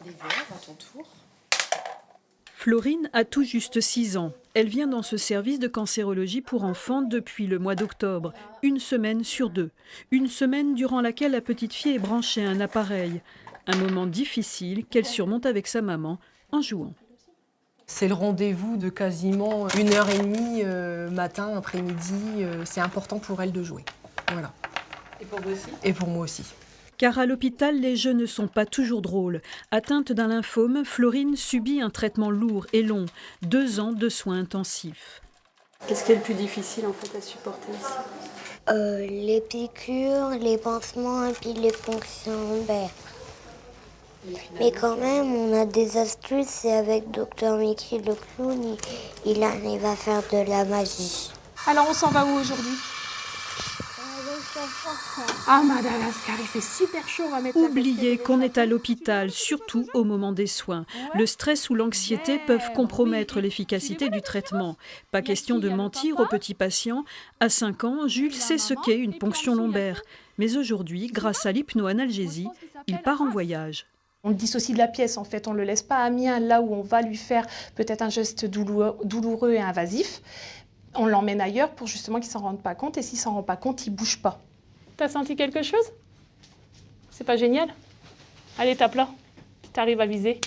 Les verres à ton tour. Florine a tout juste 6 ans. Elle vient dans ce service de cancérologie pour enfants depuis le mois d'octobre, une semaine sur 2. Une semaine durant laquelle la petite fille est branchée à un appareil. Un moment difficile qu'elle surmonte avec sa maman en jouant. C'est le rendez-vous de quasiment 1h30 matin, après-midi. C'est important pour elle de jouer. Voilà. Et pour vous aussi? Et pour moi aussi. Car à l'hôpital, les jeux ne sont pas toujours drôles. Atteinte d'un lymphome, Florine subit un traitement lourd et long, 2 ans de soins intensifs. Qu'est-ce qui est le plus difficile en fait à supporter ici? Les piqûres, les pansements et puis les fonctions lombaires. Mais quand même, on a des astuces, c'est avec Dr Mickey le clown, il arrive à faire de la magie. Alors on s'en va où aujourd'hui? Ah Madagascar, il fait super chaud, on va mettre la Oubliez casquette. qu'on est à l'hôpital, surtout au moment des soins. Le stress ou l'anxiété peuvent compromettre l'efficacité du traitement. Pas question de mentir aux petits patients. À 5 ans, Jules sait ce qu'est une ponction lombaire. Mais aujourd'hui, grâce à l'hypnoanalgésie, il part en voyage. On le dissocie de la pièce en fait, on ne le laisse pas à Amiens, là où on va lui faire peut-être un geste douloureux et invasif. On l'emmène ailleurs pour justement qu'il ne s'en rende pas compte, et s'il ne s'en rend pas compte, il ne bouge pas. T'as senti quelque chose? C'est pas génial? Allez, tape là, tu arrives à viser.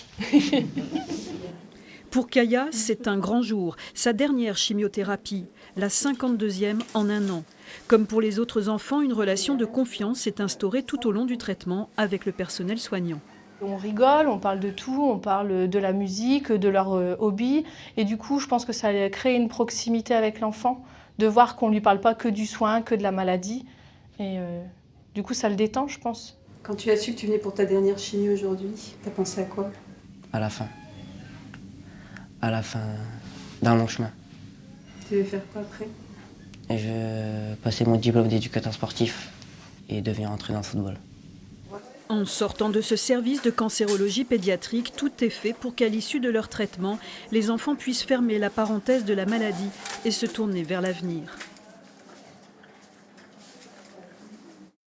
Pour Kaya, c'est un grand jour, sa dernière chimiothérapie, la 52e en 1 an. Comme pour les autres enfants, une relation de confiance s'est instaurée tout au long du traitement avec le personnel soignant. On rigole, on parle de tout, on parle de la musique, de leur hobby. Et du coup, je pense que ça a créé une proximité avec l'enfant, de voir qu'on ne lui parle pas que du soin, que de la maladie. Et du coup, ça le détend, je pense. Quand tu as su que tu venais pour ta dernière chimie aujourd'hui, t'as pensé à quoi? À la fin. À la fin d'un long chemin. Tu veux faire quoi après? Et je passais mon diplôme d'éducateur sportif et devenir entraîneur de football. En sortant de ce service de cancérologie pédiatrique, tout est fait pour qu'à l'issue de leur traitement, les enfants puissent fermer la parenthèse de la maladie et se tourner vers l'avenir.